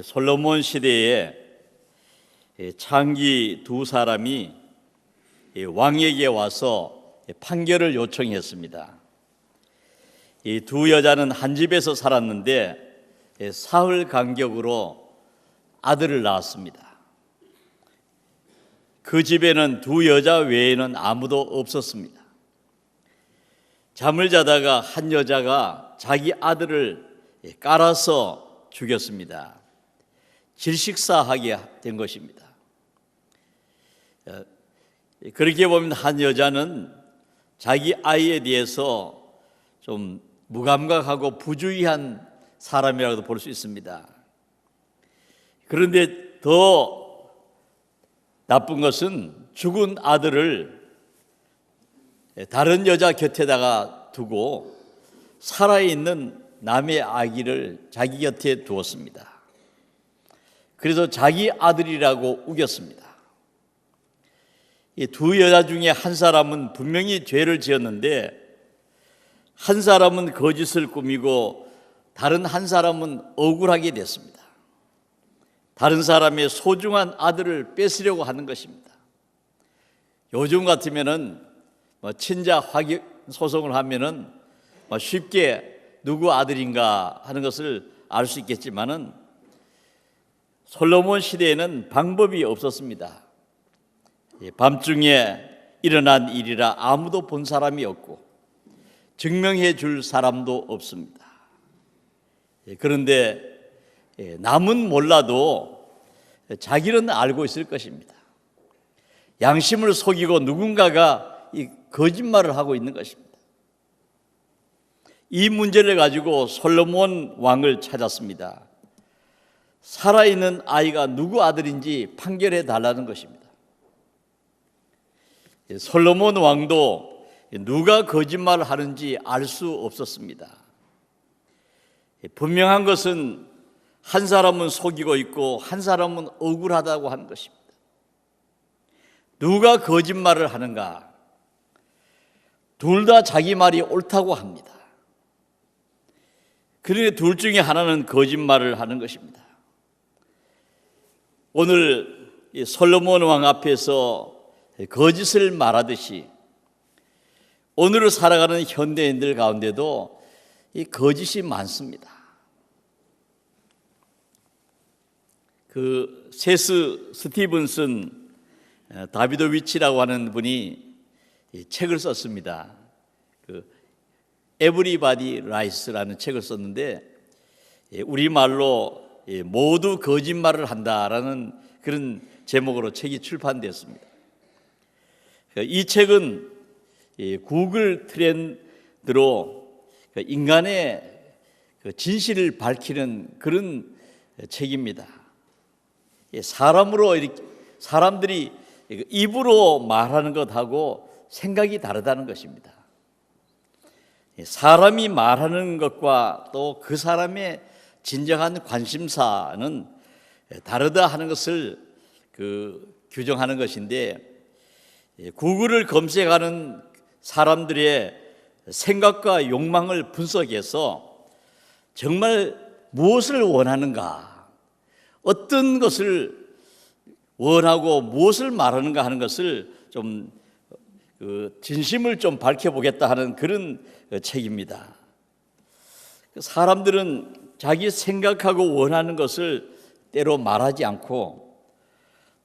솔로몬 시대에 창기 두 사람이 왕에게 와서 판결을 요청했습니다. 이 두 여자는 한 집에서 살았는데 사흘 간격으로 아들을 낳았습니다. 그 집에는 두 여자 외에는 아무도 없었습니다. 잠을 자다가 한 여자가 자기 아들을 깔아서 죽였습니다. 질식사하게 된 것입니다. 그렇게 보면 한 여자는 자기 아이에 대해서 좀 무감각하고 부주의한 사람이라고도 볼 수 있습니다. 그런데 더 나쁜 것은 죽은 아들을 다른 여자 곁에다가 두고 살아있는 남의 아기를 자기 곁에 두었습니다. 그래서 자기 아들이라고 우겼습니다. 이 두 여자 중에 한 사람은 분명히 죄를 지었는데 한 사람은 거짓을 꾸미고 다른 한 사람은 억울하게 됐습니다. 다른 사람의 소중한 아들을 뺏으려고 하는 것입니다. 요즘 같으면은 친자 확인 소송을 하면은 쉽게 누구 아들인가 하는 것을 알 수 있겠지만은 솔로몬 시대에는 방법이 없었습니다. 밤중에 일어난 일이라 아무도 본 사람이 없고 증명해 줄 사람도 없습니다. 그런데 남은 몰라도 자기는 알고 있을 것입니다. 양심을 속이고 누군가가 이 거짓말을 하고 있는 것입니다. 이 문제를 가지고 솔로몬 왕을 찾았습니다. 살아있는 아이가 누구 아들인지 판결해 달라는 것입니다. 솔로몬 왕도 누가 거짓말을 하는지 알 수 없었습니다. 분명한 것은 한 사람은 속이고 있고 한 사람은 억울하다고 하는 것입니다. 누가 거짓말을 하는가? 둘 다 자기 말이 옳다고 합니다. 그런데 둘 중에 하나는 거짓말을 하는 것입니다. 오늘 솔로몬 왕 앞에서 거짓을 말하듯이 오늘을 살아가는 현대인들 가운데도 이 거짓이 많습니다. 그 세스 스티븐슨 다비도위치라고 하는 분이 책을 썼습니다. 그 Everybody Lies라는 책을 썼는데 우리말로 모두 거짓말을 한다라는 그런 제목으로 책이 출판되었습니다. 이 책은 구글 트렌드로 인간의 진실을 밝히는 그런 책입니다. 사람들이 입으로 말하는 것하고 생각이 다르다는 것입니다. 사람이 말하는 것과 또 그 사람의 진정한 관심사는 다르다 하는 것을 규정하는 것인데 구글을 검색하는 사람들의 생각과 욕망을 분석해서 정말 무엇을 원하는가, 어떤 것을 원하고 무엇을 말하는가 하는 것을 좀 진심을 좀 밝혀보겠다 하는 그런 책입니다. 사람들은 자기 생각하고 원하는 것을 때로 말하지 않고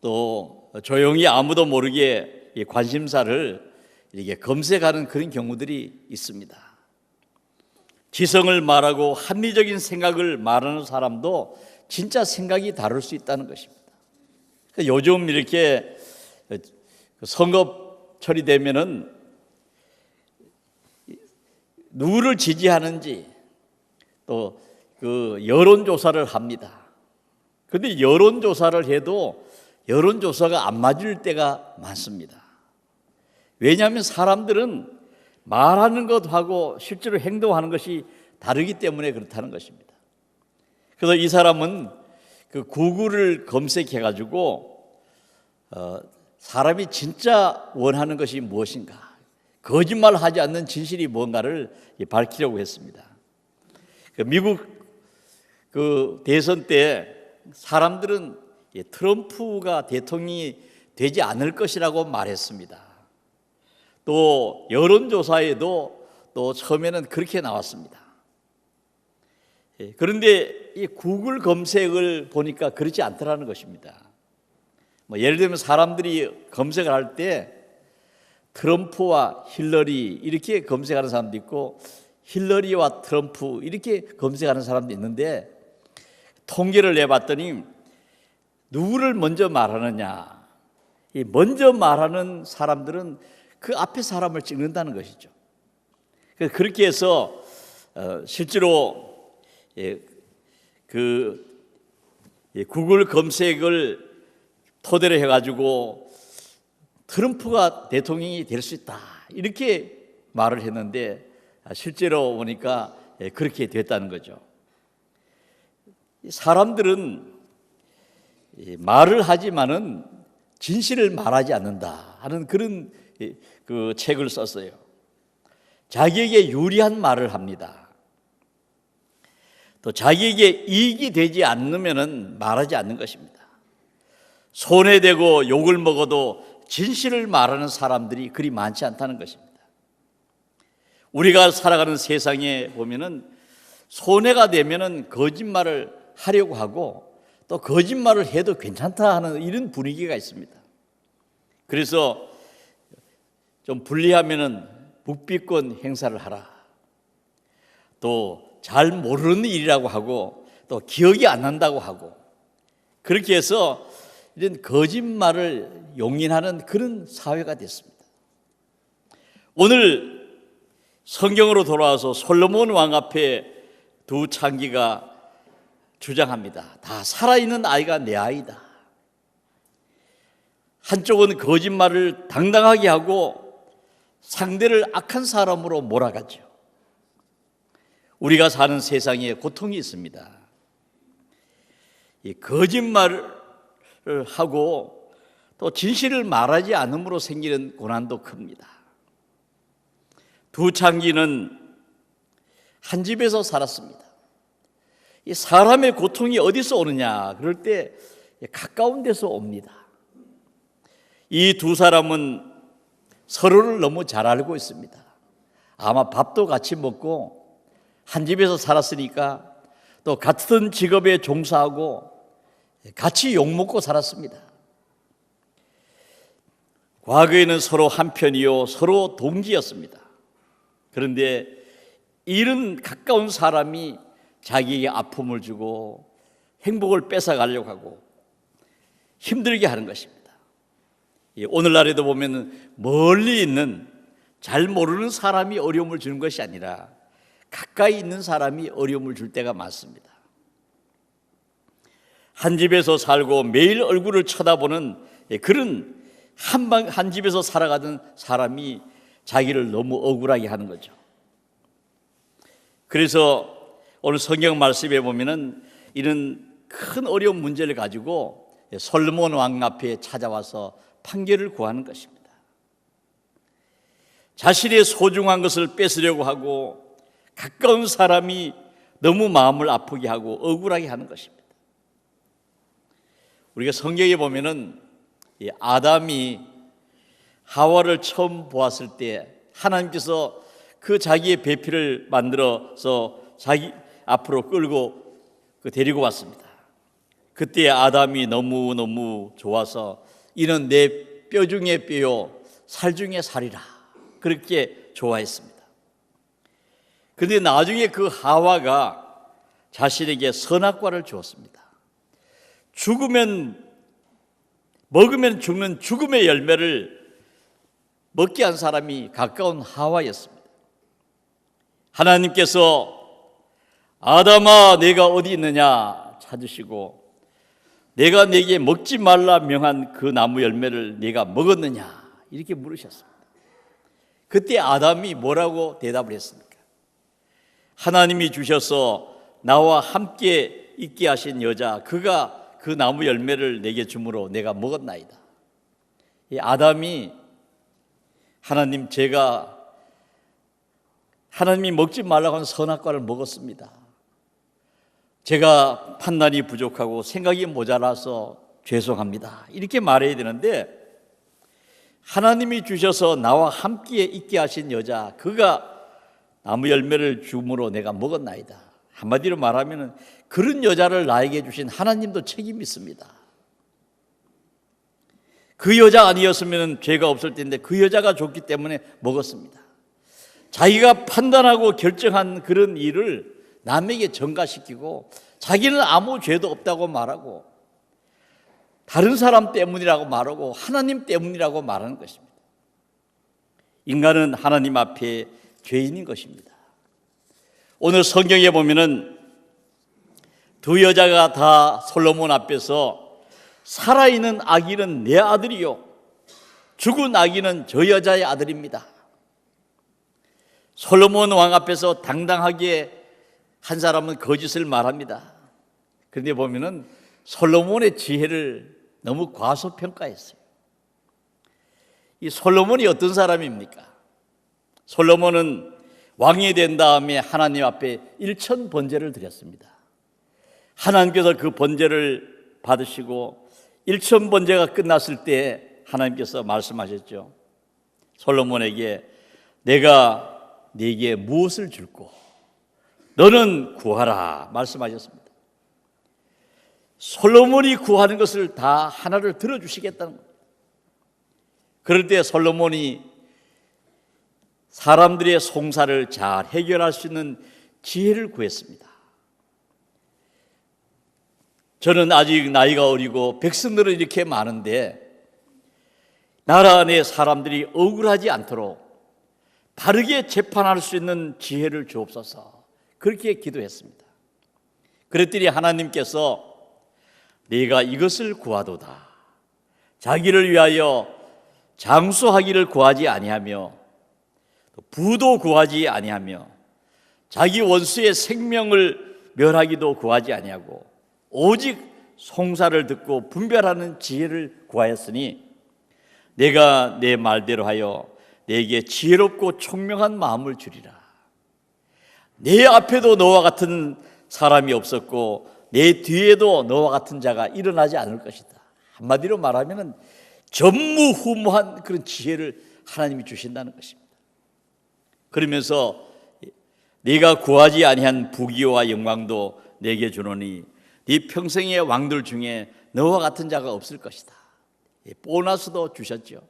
또 조용히 아무도 모르게 이 관심사를 이렇게 검색하는 그런 경우들이 있습니다. 지성을 말하고 합리적인 생각을 말하는 사람도 진짜 생각이 다를 수 있다는 것입니다. 요즘 이렇게 선거철이 되면은 누구를 지지하는지 또 그 여론조사를 합니다. 그런데 여론조사를 해도 여론조사가 안 맞을 때가 많습니다. 왜냐하면 사람들은 말하는 것하고 실제로 행동하는 것이 다르기 때문에 그렇다는 것입니다. 그래서 이 사람은 그 구글을 검색해가지고 사람이 진짜 원하는 것이 무엇인가, 거짓말하지 않는 진실이 뭔가를 밝히려고 했습니다. 미국 그 대선 때 사람들은 트럼프가 대통령이 되지 않을 것이라고 말했습니다. 또 여론조사에도 또 처음에는 그렇게 나왔습니다. 그런데 이 구글 검색을 보니까 그렇지 않더라는 것입니다. 예를 들면 사람들이 검색을 할 때 트럼프와 힐러리 이렇게 검색하는 사람도 있고 힐러리와 트럼프 이렇게 검색하는 사람도 있는데 통계를 내봤더니 누구를 먼저 말하느냐, 이 먼저 말하는 사람들은 그 앞에 사람을 찍는다는 것이죠. 그렇게 해서 실제로 구글 검색을 토대로 해가지고 트럼프가 대통령이 될 수 있다 이렇게 말을 했는데 실제로 보니까 그렇게 됐다는 거죠. 사람들은 말을 하지만은 진실을 말하지 않는다 하는 그런 그 책을 썼어요. 자기에게 유리한 말을 합니다. 또 자기에게 이익이 되지 않으면은 말하지 않는 것입니다. 손해되고 욕을 먹어도 진실을 말하는 사람들이 그리 많지 않다는 것입니다. 우리가 살아가는 세상에 보면은 손해가 되면은 거짓말을 하려고 하고 또 거짓말을 해도 괜찮다 하는 이런 분위기가 있습니다. 그래서 좀 불리하면은 묵비권 행사를 하라. 또 잘 모르는 일이라고 하고 또 기억이 안 난다고 하고 그렇게 해서 이런 거짓말을 용인하는 그런 사회가 됐습니다. 오늘 성경으로 돌아와서 솔로몬 왕 앞에 두 창기가 주장합니다. 다 살아있는 아이가 내 아이다. 한쪽은 거짓말을 당당하게 하고 상대를 악한 사람으로 몰아가죠. 우리가 사는 세상에 고통이 있습니다. 이 거짓말을 하고 또 진실을 말하지 않음으로 생기는 고난도 큽니다. 두 창기는 한 집에서 살았습니다. 이 사람의 고통이 어디서 오느냐? 그럴 때 가까운 데서 옵니다. 이 두 사람은 서로를 너무 잘 알고 있습니다. 아마 밥도 같이 먹고 한 집에서 살았으니까 또 같은 직업에 종사하고 같이 욕먹고 살았습니다. 과거에는 서로 한편이요 서로 동지였습니다. 그런데 이런 가까운 사람이 자기에게 아픔을 주고 행복을 뺏어가려고 하고 힘들게 하는 것입니다. 오늘날에도 보면 멀리 있는 잘 모르는 사람이 어려움을 주는 것이 아니라 가까이 있는 사람이 어려움을 줄 때가 많습니다. 한 집에서 살고 매일 얼굴을 쳐다보는 그런 한 집에서 살아가는 사람이 자기를 너무 억울하게 하는 거죠. 그래서 오늘 성경 말씀에 보면은 이런 큰 어려운 문제를 가지고 솔로몬 왕 앞에 찾아와서 판결을 구하는 것입니다. 자신의 소중한 것을 뺏으려고 하고 가까운 사람이 너무 마음을 아프게 하고 억울하게 하는 것입니다. 우리가 성경에 보면은 아담이 하와를 처음 보았을 때 하나님께서 그 자기의 배필을 만들어서 자기 앞으로 끌고 데리고 왔습니다. 그때 아담이 너무너무 좋아서 이는 내 뼈 중에 뼈요 살 중에 살이라 그렇게 좋아했습니다. 그런데 나중에 그 하와가 자신에게 선악과를 주었습니다. 먹으면 죽는 죽음의 열매를 먹게 한 사람이 가까운 하와였습니다. 하나님께서 아담아 내가 어디 있느냐 찾으시고 내가 네게 먹지 말라 명한 그 나무 열매를 네가 먹었느냐 이렇게 물으셨습니다. 그때 아담이 뭐라고 대답을 했습니까? 하나님이 주셔서 나와 함께 있게 하신 여자 그가 그 나무 열매를 내게 주므로 내가 먹었나이다. 이 아담이 하나님 제가 하나님이 먹지 말라고 한 선악과를 먹었습니다. 제가 판단이 부족하고 생각이 모자라서 죄송합니다, 이렇게 말해야 되는데, 하나님이 주셔서 나와 함께 있게 하신 여자, 그가 나무 열매를 줌으로 내가 먹었나이다. 한마디로 말하면 그런 여자를 나에게 주신 하나님도 책임이 있습니다. 그 여자 아니었으면 죄가 없을 텐데 그 여자가 줬기 때문에 먹었습니다. 자기가 판단하고 결정한 그런 일을 남에게 전가시키고 자기는 아무 죄도 없다고 말하고 다른 사람 때문이라고 말하고 하나님 때문이라고 말하는 것입니다. 인간은 하나님 앞에 죄인인 것입니다. 오늘 성경에 보면은 두 여자가 다 솔로몬 앞에서 살아있는 아기는 내 아들이요, 죽은 아기는 저 여자의 아들입니다. 솔로몬 왕 앞에서 당당하게 한 사람은 거짓을 말합니다. 그런데 보면은 솔로몬의 지혜를 너무 과소평가했어요. 이 솔로몬이 어떤 사람입니까? 솔로몬은 왕이 된 다음에 하나님 앞에 1천 번제를 드렸습니다. 하나님께서 그 번제를 받으시고 1천 번제가 끝났을 때 하나님께서 말씀하셨죠. 솔로몬에게 내가 네게 무엇을 줄고 너는 구하라 말씀하셨습니다. 솔로몬이 구하는 것을 다 하나를 들어주시겠다는 겁니다. 그럴 때 솔로몬이 사람들의 송사를 잘 해결할 수 있는 지혜를 구했습니다. 저는 아직 나이가 어리고 백성들은 이렇게 많은데 나라 안에 사람들이 억울하지 않도록 바르게 재판할 수 있는 지혜를 주옵소서, 그렇게 기도했습니다. 그랬더니 하나님께서 네가 이것을 구하도다, 자기를 위하여 장수하기를 구하지 아니하며 부도 구하지 아니하며 자기 원수의 생명을 멸하기도 구하지 아니하고 오직 송사를 듣고 분별하는 지혜를 구하였으니 내가 내 말대로 하여 내게 지혜롭고 총명한 마음을 주리라. 내 앞에도 너와 같은 사람이 없었고 내 뒤에도 너와 같은 자가 일어나지 않을 것이다. 한마디로 말하면 전무후무한 그런 지혜를 하나님이 주신다는 것입니다. 그러면서 네가 구하지 아니한 부귀와 영광도 내게 주노니 네 평생의 왕들 중에 너와 같은 자가 없을 것이다. 보너스도 주셨죠.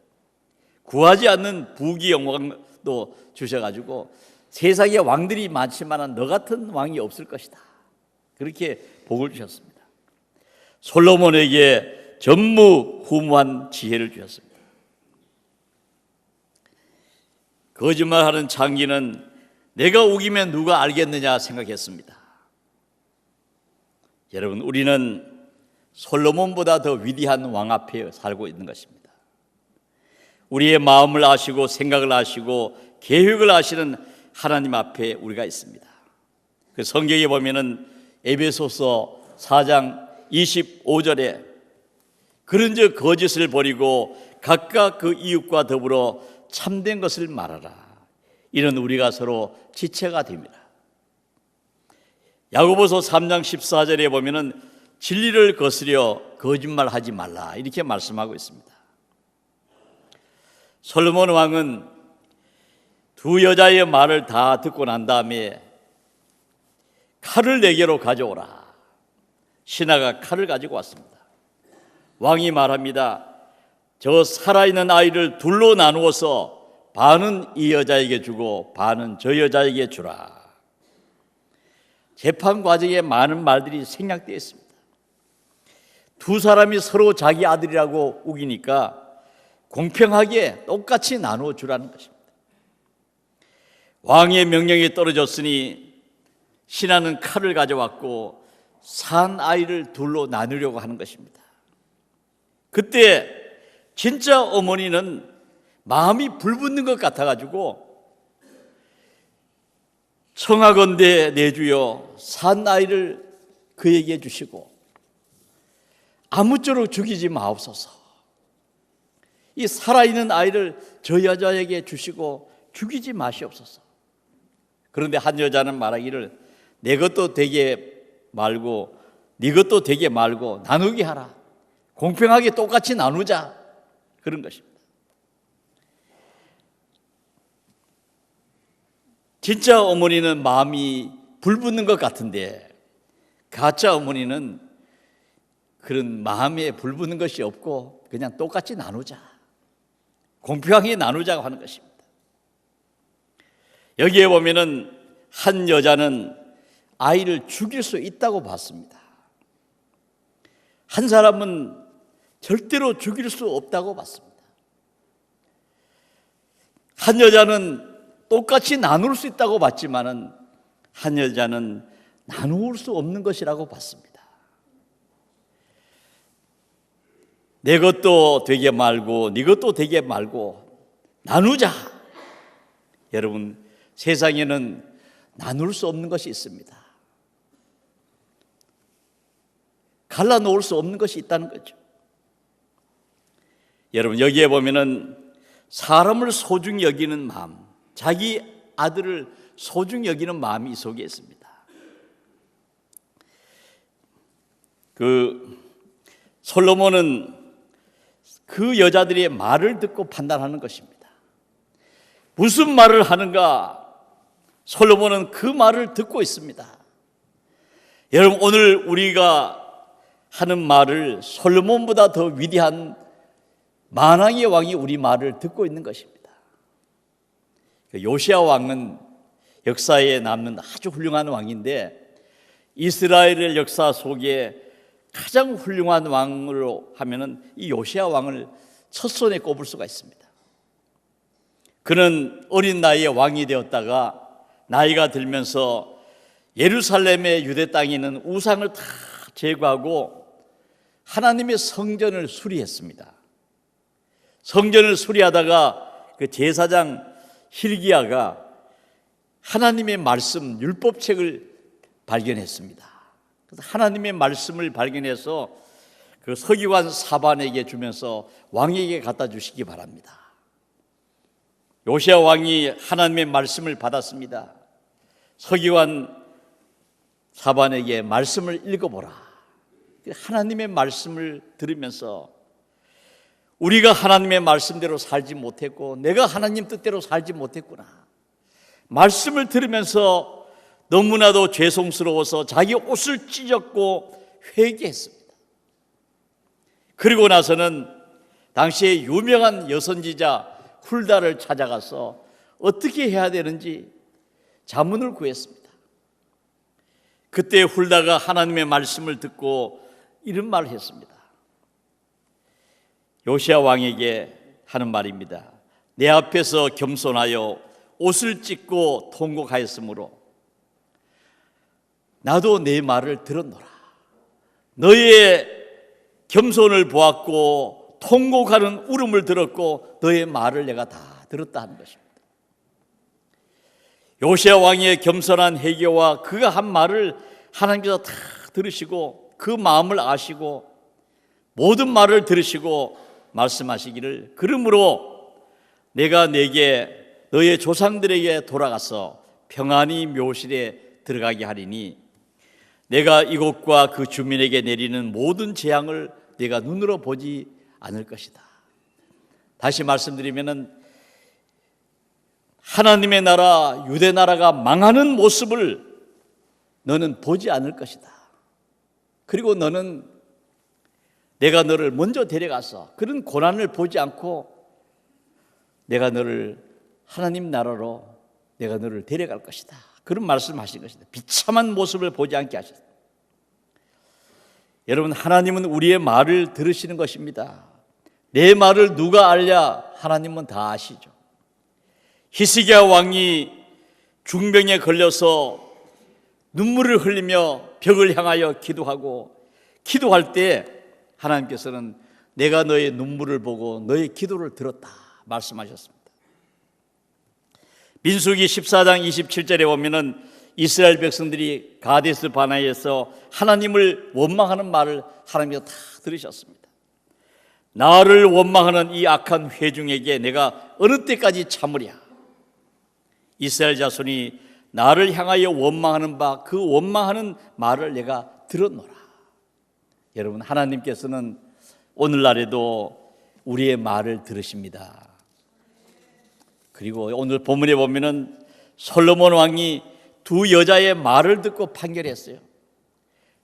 구하지 않는 부귀 영광도 주셔가지고 세상에 왕들이 많지만 너 같은 왕이 없을 것이다. 그렇게 복을 주셨습니다. 솔로몬에게 전무후무한 지혜를 주셨습니다. 거짓말하는 창기는 내가 우기면 누가 알겠느냐 생각했습니다. 여러분, 우리는 솔로몬보다 더 위대한 왕 앞에 살고 있는 것입니다. 우리의 마음을 아시고 생각을 아시고 계획을 아시는 하나님 앞에 우리가 있습니다. 그 성경에 보면은 에베소서 4장 25절에 그런즉 거짓을 버리고 각각 그 이웃과 더불어 참된 것을 말하라. 이는 우리가 서로 지체가 됩니다. 야고보서 3장 14절에 보면은 진리를 거스려 거짓말하지 말라, 이렇게 말씀하고 있습니다. 솔로몬 왕은 두 여자의 말을 다 듣고 난 다음에 칼을 네개로 가져오라. 신하가 칼을 가지고 왔습니다. 왕이 말합니다. 저 살아있는 아이를 둘로 나누어서 반은 이 여자에게 주고 반은 저 여자에게 주라. 재판 과정에 많은 말들이 생략되어 있습니다. 두 사람이 서로 자기 아들이라고 우기니까 공평하게 똑같이 나누어 주라는 것입니다. 왕의 명령이 떨어졌으니 신하는 칼을 가져왔고 산 아이를 둘로 나누려고 하는 것입니다. 그때 진짜 어머니는 마음이 불붙는 것 같아가지고 청하건대 내 주여 산 아이를 그에게 주시고 아무쪼록 죽이지 마옵소서. 이 살아있는 아이를 저 여자에게 주시고 죽이지 마시옵소서. 그런데 한 여자는 말하기를 내 것도 되게 말고 네 것도 되게 말고 나누게 하라. 공평하게 똑같이 나누자. 그런 것입니다. 진짜 어머니는 마음이 불붙는 것 같은데 가짜 어머니는 그런 마음에 불붙는 것이 없고 그냥 똑같이 나누자. 공평하게 나누자고 하는 것입니다. 여기에 보면은 한 여자는 아이를 죽일 수 있다고 봤습니다. 한 사람은 절대로 죽일 수 없다고 봤습니다. 한 여자는 똑같이 나눌 수 있다고 봤지만은 한 여자는 나눌 수 없는 것이라고 봤습니다. 내 것도 되게 말고 네 것도 되게 말고 나누자. 여러분, 세상에는 나눌 수 없는 것이 있습니다. 갈라놓을 수 없는 것이 있다는 거죠. 여러분, 여기에 보면은 사람을 소중히 여기는 마음, 자기 아들을 소중히 여기는 마음이 이 속에 있습니다. 솔로몬은 그 여자들의 말을 듣고 판단하는 것입니다. 무슨 말을 하는가? 솔로몬은 그 말을 듣고 있습니다. 여러분, 오늘 우리가 하는 말을 솔로몬보다 더 위대한 만왕의 왕이 우리 말을 듣고 있는 것입니다. 요시야 왕은 역사에 남는 아주 훌륭한 왕인데 이스라엘의 역사 속에 가장 훌륭한 왕으로 하면은 이 요시야 왕을 첫 손에 꼽을 수가 있습니다. 그는 어린 나이에 왕이 되었다가 나이가 들면서 예루살렘의 유대 땅에 있는 우상을 다 제거하고 하나님의 성전을 수리했습니다. 성전을 수리하다가 그 제사장 hil기야가 하나님의 말씀 율법책을 발견했습니다. 그래서 하나님의 말씀을 발견해서 그 서기관 사반에게 주면서 왕에게 갖다 주시기 바랍니다. 요시야 왕이 하나님의 말씀을 받았습니다. 서기관 사반에게 말씀을 읽어보라. 하나님의 말씀을 들으면서 우리가 하나님의 말씀대로 살지 못했고 내가 하나님 뜻대로 살지 못했구나. 말씀을 들으면서 너무나도 죄송스러워서 자기 옷을 찢었고 회개했습니다. 그리고 나서는 당시에 유명한 여선지자 훌다를 찾아가서 어떻게 해야 되는지 자문을 구했습니다. 그때 훌다가 하나님의 말씀을 듣고 이런 말을 했습니다. 요시야 왕에게 하는 말입니다. 내 앞에서 겸손하여 옷을 찢고 통곡하였으므로 나도 내 말을 들었노라. 너의 겸손을 보았고 통곡하는 울음을 들었고 너의 말을 내가 다 들었다 하는 것입니다. 요시야 왕의 겸손한 회개와 그가 한 말을 하나님께서 다 들으시고 그 마음을 아시고 모든 말을 들으시고 말씀하시기를 그러므로 내가 내게 너의 조상들에게 돌아가서 평안히 묘실에 들어가게 하리니 내가 이곳과 그 주민에게 내리는 모든 재앙을 내가 눈으로 보지 않을 것이다. 다시 말씀드리면은 하나님의 나라 유대 나라가 망하는 모습을 너는 보지 않을 것이다. 그리고 너는 내가 너를 먼저 데려가서 그런 고난을 보지 않고 내가 너를 하나님 나라로 내가 너를 데려갈 것이다. 그런 말씀하신 것이다. 비참한 모습을 보지 않게 하셨다. 여러분, 하나님은 우리의 말을 들으시는 것입니다. 내 말을 누가 알랴? 하나님은 다 아시죠. 히스기야 왕이 중병에 걸려서 눈물을 흘리며 벽을 향하여 기도하고 기도할 때 하나님께서는 내가 너의 눈물을 보고 너의 기도를 들었다 말씀하셨습니다. 민수기 14장 27절에 보면은 이스라엘 백성들이 가데스 바네아에서 하나님을 원망하는 말을 하나님께서 다 들으셨습니다. 나를 원망하는 이 악한 회중에게 내가 어느 때까지 참으랴. 이스라엘 자손이 나를 향하여 원망하는 바 그 원망하는 말을 내가 들었노라. 여러분, 하나님께서는 오늘날에도 우리의 말을 들으십니다. 그리고 오늘 본문에 보면은 솔로몬 왕이 두 여자의 말을 듣고 판결했어요.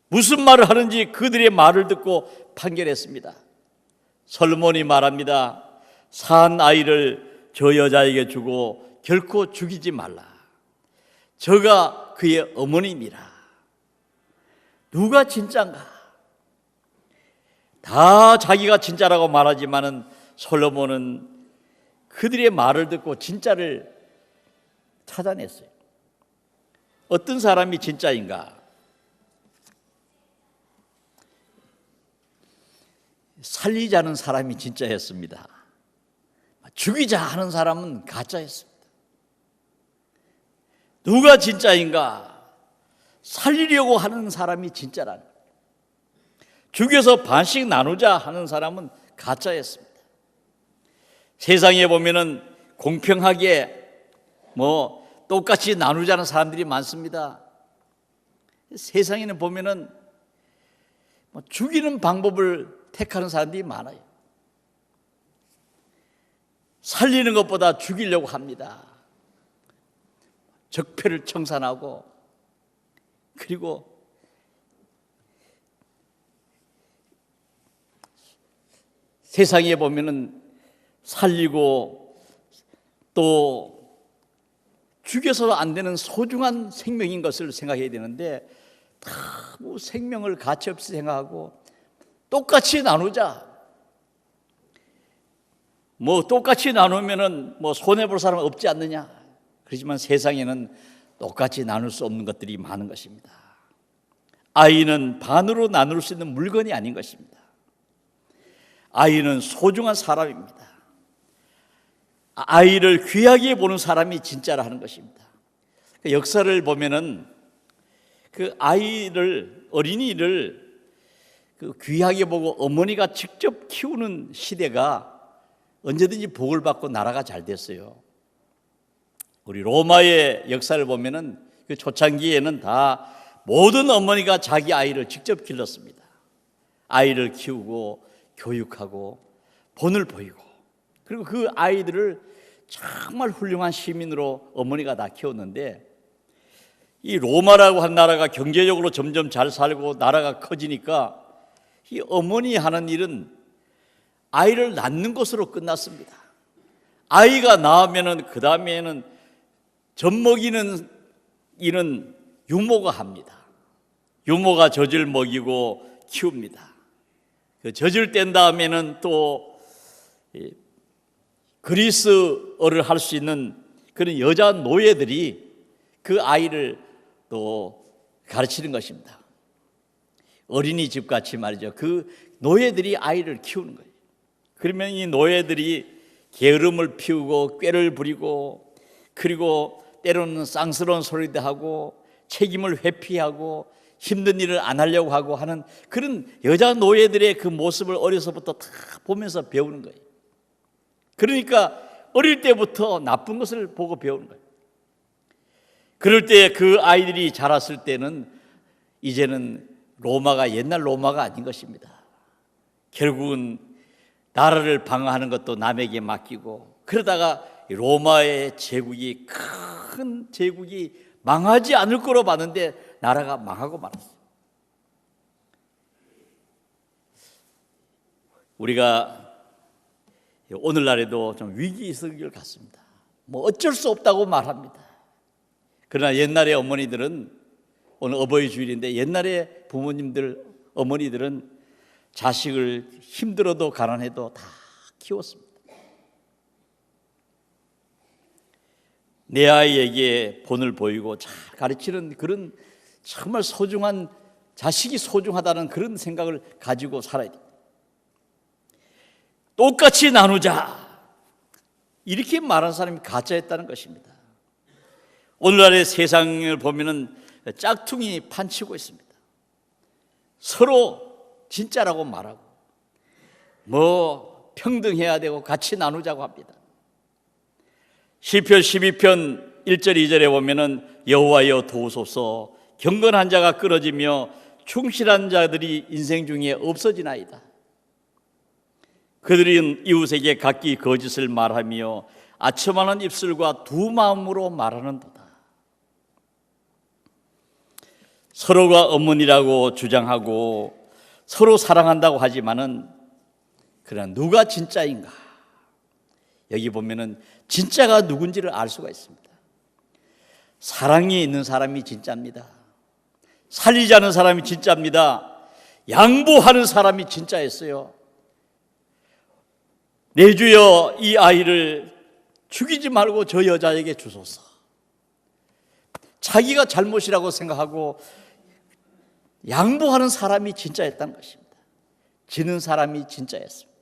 무슨 말을 하는지 그들의 말을 듣고 판결했습니다. 솔로몬이 말합니다. 산 아이를 저 여자에게 주고 결코 죽이지 말라. 저가 그의 어머니니라. 누가 진짜인가? 다 자기가 진짜라고 말하지만은 솔로몬은 그들의 말을 듣고 진짜를 찾아냈어요. 어떤 사람이 진짜인가? 살리자는 사람이 진짜였습니다. 죽이자 하는 사람은 가짜였습니다. 누가 진짜인가? 살리려고 하는 사람이 진짜라는 거예요. 죽여서 반씩 나누자 하는 사람은 가짜였습니다. 세상에 보면은 공평하게 똑같이 나누자는 사람들이 많습니다. 세상에는 보면은 죽이는 방법을 택하는 사람들이 많아요. 살리는 것보다 죽이려고 합니다. 적폐를 청산하고, 그리고 세상에 보면은 살리고 또 죽여서도 안 되는 소중한 생명인 것을 생각해야 되는데 다 생명을 가치 없이 생각하고 똑같이 나누자. 똑같이 나누면은 손해볼 사람 없지 않느냐. 그렇지만 세상에는 똑같이 나눌 수 없는 것들이 많은 것입니다. 아이는 반으로 나눌 수 있는 물건이 아닌 것입니다. 아이는 소중한 사람입니다. 아이를 귀하게 보는 사람이 진짜라 하는 것입니다. 역사를 보면은 그 어린이를 귀하게 보고 어머니가 직접 키우는 시대가 언제든지 복을 받고 나라가 잘 됐어요. 우리 로마의 역사를 보면은 그 초창기에는 다 모든 어머니가 자기 아이를 직접 길렀습니다. 아이를 키우고 교육하고 본을 보이고, 그리고 그 아이들을 정말 훌륭한 시민으로 어머니가 다 키웠는데, 이 로마라고 한 나라가 경제적으로 점점 잘 살고 나라가 커지니까 이 어머니 하는 일은 아이를 낳는 것으로 끝났습니다. 아이가 낳으면은 그 다음에는 젖 먹이는 일은 유모가 합니다. 유모가 젖을 먹이고 키웁니다. 그 젖을 뗀 다음에는 또 그리스어를 할 수 있는 그런 여자 노예들이 그 아이를 또 가르치는 것입니다. 어린이집 같이 말이죠. 그 노예들이 아이를 키우는 거예요. 그러면 이 노예들이 게으름을 피우고 꾀를 부리고, 그리고 때로는 쌍스러운 소리도 하고 책임을 회피하고 힘든 일을 안 하려고 하고 하는 그런 여자 노예들의 그 모습을 어려서부터 다 보면서 배우는 거예요. 그러니까 어릴 때부터 나쁜 것을 보고 배우는 거예요. 그럴 때 그 아이들이 자랐을 때는 이제는 로마가 옛날 로마가 아닌 것입니다. 결국은 나라를 방어하는 것도 남에게 맡기고, 그러다가 로마의 제국이 큰 제국이 망하지 않을 거로 봤는데 나라가 망하고 말았어요. 우리가 오늘날에도 좀 위기 있을 것 같습니다. 어쩔 수 없다고 말합니다. 그러나 옛날의 어머니들은, 오늘 어버이 주일인데 옛날에 부모님들, 어머니들은 자식을 힘들어도 가난해도 다 키웠습니다. 내 아이에게 본을 보이고 잘 가르치는 그런 정말 소중한, 자식이 소중하다는 그런 생각을 가지고 살아야 됩니다. 똑같이 나누자, 이렇게 말하는 사람이 가짜였다는 것입니다. 오늘날의 세상을 보면은 짝퉁이 판치고 있습니다. 서로 진짜라고 말하고 평등해야 되고 같이 나누자고 합니다. 시편 12편 1절 2절에 보면은 여호와여 도우소서, 경건한 자가 끊어지며 충실한 자들이 인생 중에 없어지나이다. 그들은 이웃에게 각기 거짓을 말하며 아첨하는 입술과 두 마음으로 말하는도다. 서로가 어머니라고 주장하고 서로 사랑한다고 하지만은 그러나 누가 진짜인가? 여기 보면은 진짜가 누군지를 알 수가 있습니다. 사랑이 있는 사람이 진짜입니다. 살리지 않은 사람이 진짜입니다. 양보하는 사람이 진짜였어요. 내 주여 이 아이를 죽이지 말고 저 여자에게 주소서. 자기가 잘못이라고 생각하고 양보하는 사람이 진짜였다는 것입니다. 지는 사람이 진짜였습니다.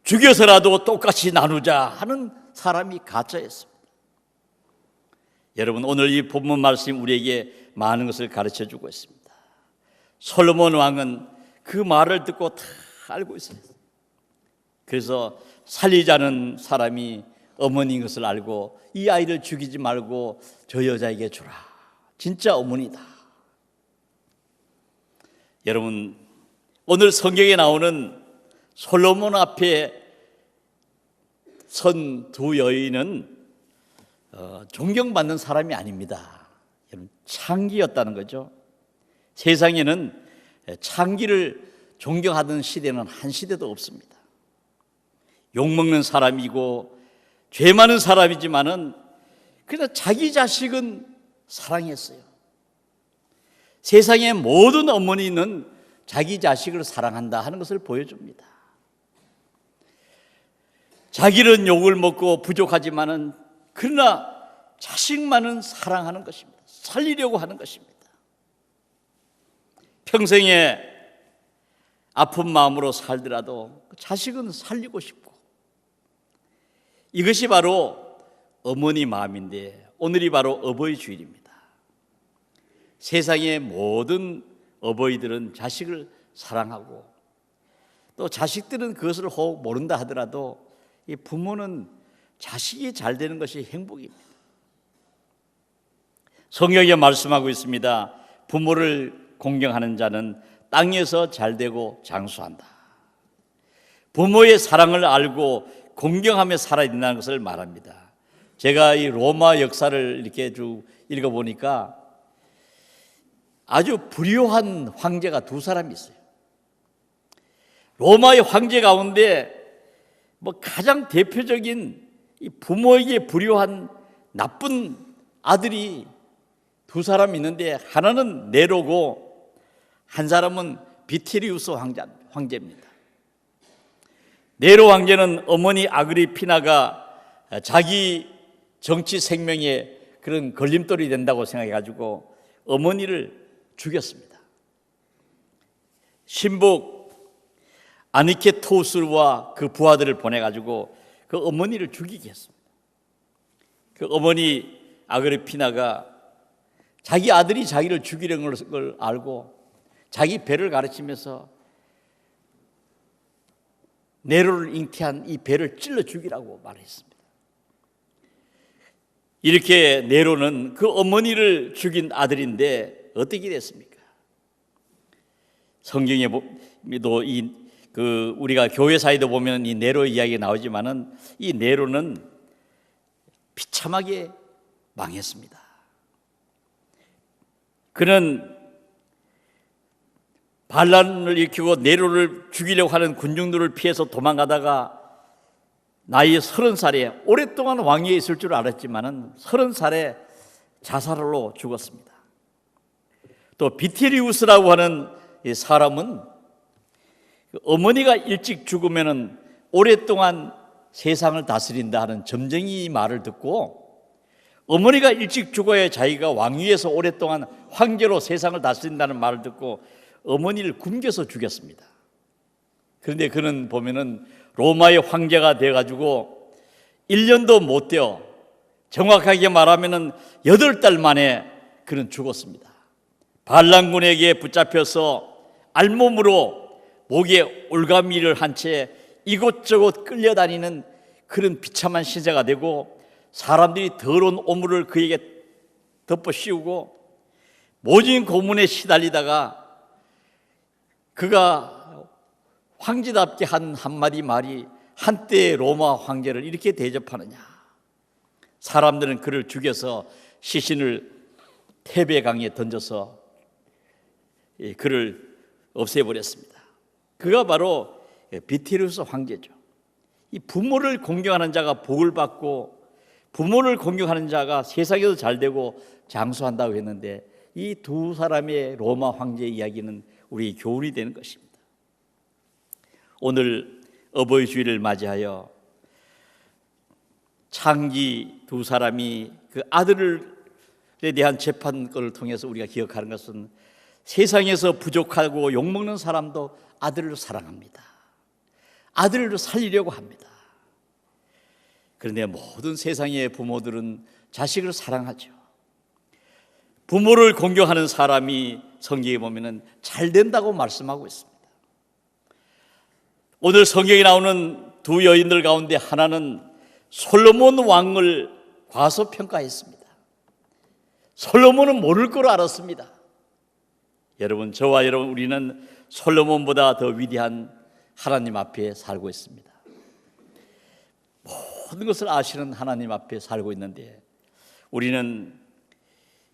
죽여서라도 똑같이 나누자 하는 사람이 가짜였습니다. 여러분, 오늘 이 본문 말씀이 우리에게 많은 것을 가르쳐주고 있습니다. 솔로몬 왕은 그 말을 듣고 다 알고 있어요. 그래서 살리자는 사람이 어머니인 것을 알고 이 아이를 죽이지 말고 저 여자에게 주라. 진짜 어머니다. 여러분, 오늘 성경에 나오는 솔로몬 앞에 선 두 여인은 존경받는 사람이 아닙니다. 여러분, 창기였다는 거죠. 세상에는 창기를 존경하던 시대는 한 시대도 없습니다. 욕먹는 사람이고 죄 많은 사람이지만은 그냥 자기 자식은 사랑했어요. 세상의 모든 어머니는 자기 자식을 사랑한다 하는 것을 보여줍니다. 자기는 욕을 먹고 부족하지만은 그러나 자식만은 사랑하는 것입니다. 살리려고 하는 것입니다. 평생에 아픈 마음으로 살더라도 자식은 살리고 싶고, 이것이 바로 어머니 마음인데 오늘이 바로 어버이 주일입니다. 세상의 모든 어버이들은 자식을 사랑하고 또 자식들은 그것을 혹 모른다 하더라도 이 부모는 자식이 잘 되는 것이 행복입니다. 성경에 말씀하고 있습니다. 부모를 공경하는 자는 땅에서 잘 되고 장수한다. 부모의 사랑을 알고 공경하며 살아야 된다는 것을 말합니다. 제가 이 로마 역사를 이렇게 쭉 읽어보니까 아주 불효한 황제가 두 사람이 있어요. 로마의 황제 가운데 가장 대표적인 이 부모에게 불효한 나쁜 아들이 두 사람 있는데 하나는 네로고 한 사람은 비티리우스 황제입니다. 네로 황제는 어머니 아그리피나가 자기 정치 생명에 그런 걸림돌이 된다고 생각해가지고 어머니를 죽였습니다. 신복 아니케토스와 그 부하들을 보내가지고 그 어머니를 죽이게 했습니다. 그 어머니 아그리피나가 자기 아들이 자기를 죽이려는 걸 알고 자기 배를 가르치면서 네로를 잉태한 이 배를 찔러 죽이라고 말했습니다. 이렇게 네로는 그 어머니를 죽인 아들인데 어떻게 됐습니까? 성경에도 우리가 교회사에도 보면 이 네로 이야기가 나오지만은 이 네로는 비참하게 망했습니다. 그는 반란을 일으키고 네로를 죽이려고 하는 군중들을 피해서 도망가다가 나이 30살에 오랫동안 왕위에 있을 줄 알았지만은 30살에 자살로 죽었습니다. 또 비티리우스라고 하는 이 사람은 어머니가 일찍 죽으면은 오랫동안 세상을 다스린다 하는 점쟁이 말을 듣고 어머니가 일찍 죽어야 자기가 왕위에서 오랫동안 황제로 세상을 다스린다는 말을 듣고 어머니를 굶겨서 죽였습니다. 그런데 그는 보면은 로마의 황제가 되어가지고 1년도 못 되어 정확하게 말하면은 8달 만에 그는 죽었습니다. 반란군에게 붙잡혀서 알몸으로 목에 올가미를 한 채 이곳저곳 끌려다니는 그런 비참한 신세가 되고 사람들이 더러운 오물을 그에게 덮어 씌우고 모진 고문에 시달리다가 그가 황제답게 한 한마디 말이 한때 로마 황제를 이렇게 대접하느냐. 사람들은 그를 죽여서 시신을 테베강에 던져서 그를 없애버렸습니다. 그가 바로 비티루스 황제죠. 이 부모를 공경하는 자가 복을 받고 부모를 공경하는 자가 세상에서 잘되고 장수한다고 했는데 이 두 사람의 로마 황제의 이야기는 우리 교훈이 되는 것입니다. 오늘 어버이 주일을 맞이하여 창기 두 사람이 그 아들에 대한 재판권을 통해서 우리가 기억하는 것은 세상에서 부족하고 욕먹는 사람도 아들을 사랑합니다. 아들을 살리려고 합니다. 그런데 모든 세상의 부모들은 자식을 사랑하죠. 부모를 공경하는 사람이 성경에 보면 잘 된다고 말씀하고 있습니다. 오늘 성경에 나오는 두 여인들 가운데 하나는 솔로몬 왕을 과소평가했습니다. 솔로몬은 모를 걸 알았습니다. 여러분, 저와 여러분, 우리는 솔로몬보다 더 위대한 하나님 앞에 살고 있습니다. 모든 것을 아시는 하나님 앞에 살고 있는데 우리는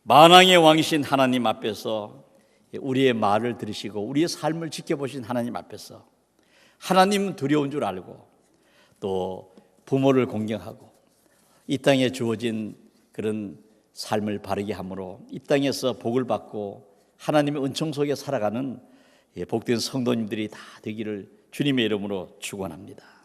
만왕의 왕이신 하나님 앞에서 우리의 말을 들으시고 우리의 삶을 지켜보신 하나님 앞에서 하나님은 두려운 줄 알고 또 부모를 공경하고 이 땅에 주어진 그런 삶을 바르게 함으로 이 땅에서 복을 받고 하나님의 은총 속에 살아가는 복된 성도님들이 다 되기를 주님의 이름으로 축원합니다.